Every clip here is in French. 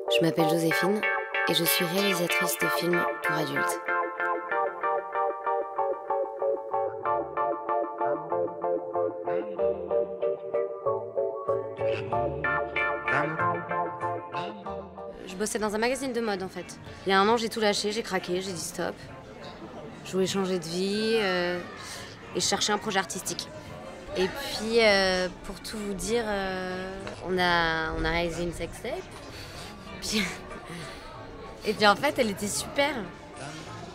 Je m'appelle Joséphine et je suis réalisatrice de films pour adultes. Je bossais dans un magazine de mode en fait. Il y a un an, j'ai tout lâché, j'ai craqué, j'ai dit stop. Je voulais changer de vie et je cherchais un projet artistique. Et puis, pour tout vous dire, on a réalisé une sextape. Et puis en fait, elle était super.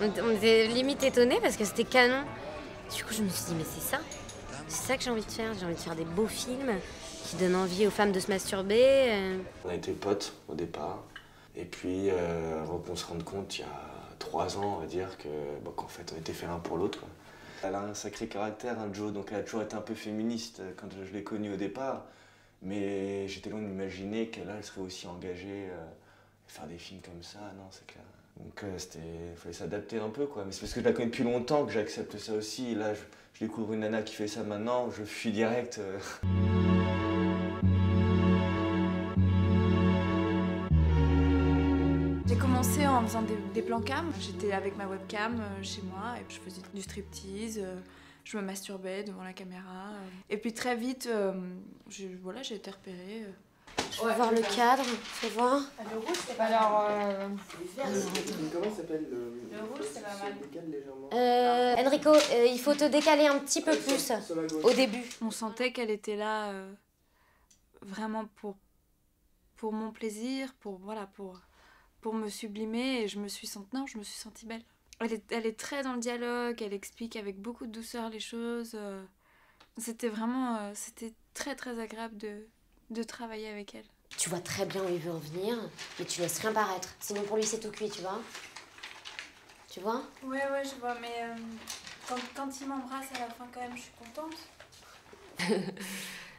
On était limite étonnés parce que c'était canon. Du coup, je me suis dit, mais c'est ça que j'ai envie de faire. J'ai envie de faire des beaux films qui donnent envie aux femmes de se masturber. On a été potes au départ. Et puis, avant qu'on se rende compte, il y a 3 ans, on va dire, qu'en fait, on était fait l'un pour l'autre, quoi. Elle a un sacré caractère, hein, Jo, donc elle a toujours été un peu féministe quand je l'ai connue au départ. Mais j'étais loin d'imaginer qu'elle elle serait aussi engagée à faire des films comme ça, non, c'est clair. Donc il fallait s'adapter un peu, quoi. Mais c'est parce que je la connais depuis longtemps que j'accepte ça aussi. Et là, je découvre une nana qui fait ça maintenant, je fuis direct. J'ai commencé en faisant des plans cam. J'étais avec ma webcam chez moi et je faisais du striptease. Je me masturbais devant la caméra. Et puis très vite, j'ai été repérée. Je veux voir le cadre, fais voir. Le rouge, c'est pas alors. Comment s'appelle le rouge, c'est pas mal. Enrico, il faut te décaler un petit peu plus au début. On sentait qu'elle était là vraiment pour mon plaisir, pour me sublimer et je me suis sentie belle. Elle est très dans le dialogue, elle explique avec beaucoup de douceur les choses. C'était très très agréable de travailler avec elle. Tu vois très bien où il veut en venir, mais tu laisses rien paraître. Sinon pour lui c'est tout cuit, tu vois. Tu vois? Ouais, je vois, mais quand il m'embrasse à la fin quand même, je suis contente.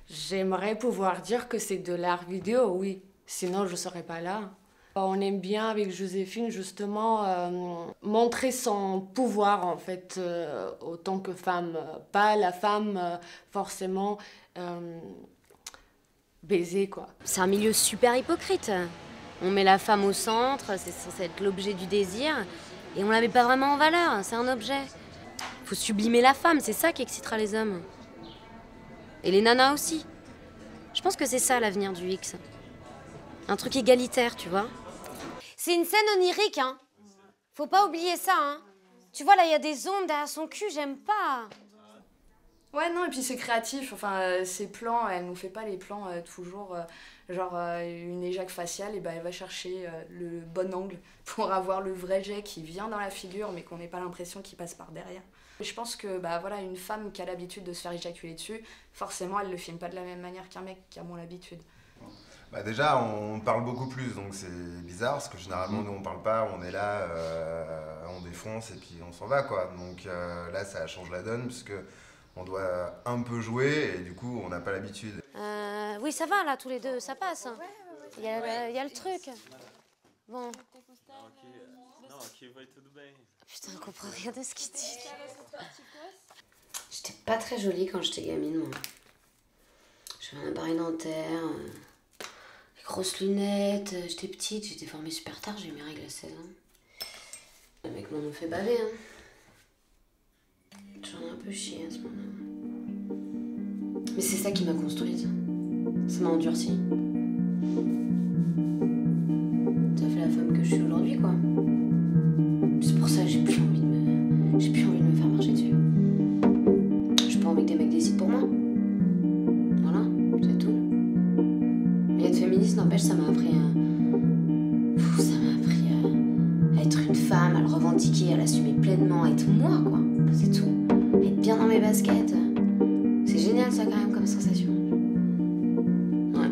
J'aimerais pouvoir dire que c'est de l'art vidéo, oui. Sinon je serais pas là. On aime bien avec Joséphine justement montrer son pouvoir en fait autant que femme, pas la femme forcément baiser quoi. C'est un milieu super hypocrite. On met la femme au centre, c'est censé être l'objet du désir et on la met pas vraiment en valeur, c'est un objet. Faut sublimer la femme, c'est ça qui excitera les hommes. Et les nanas aussi. Je pense que c'est ça l'avenir du X. Un truc égalitaire, tu vois. C'est une scène onirique, hein. Faut pas oublier ça, hein. Tu vois, là, il y a des ombres derrière son cul, j'aime pas. Ouais, non, et puis c'est créatif. Enfin, ces plans, elle nous fait pas les plans toujours, une éjac faciale, et ben elle va chercher le bon angle pour avoir le vrai jet qui vient dans la figure, mais qu'on n'ait pas l'impression qu'il passe par derrière. Je pense que, une femme qui a l'habitude de se faire éjaculer dessus, forcément, elle le filme pas de la même manière qu'un mec qui a moins l'habitude. Déjà, on parle beaucoup plus, donc c'est bizarre, parce que généralement, nous, on parle pas, on est là, on défonce, et puis on s'en va, quoi. Donc là, ça change la donne, puisque on doit un peu jouer, et du coup, on n'a pas l'habitude. Oui, ça va, là, tous les deux, ça passe. Il y a le truc. Bon. Putain, on comprend rien de ce qu'il dit. J'étais pas très jolie quand j'étais gamine, moi. J'avais un appareil dentaire, des grosses lunettes, j'étais petite, j'étais formée super tard, j'ai eu mes règles à 16 ans. Les mecs m'ont fait baver, hein. J'en ai un peu chié à ce moment-là. Mais c'est ça qui m'a construite. Ça m'a endurcie. Ça fait la femme que je suis aujourd'hui, quoi. C'est pour ça que j'ai plus envie de me faire marcher dessus. J'ai pas envie que des mecs décident pour moi. Voilà, c'est tout. Mais être féministe, n'empêche, ça m'a appris à être une femme, à le revendiquer, à l'assumer pleinement, à être moi, quoi. C'est tout. À être bien dans mes baskets. C'est génial, ça, quand même, comme sensation. Ouais.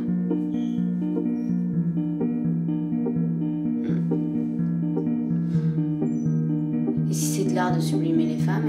Et si c'est de l'art de sublimer les femmes,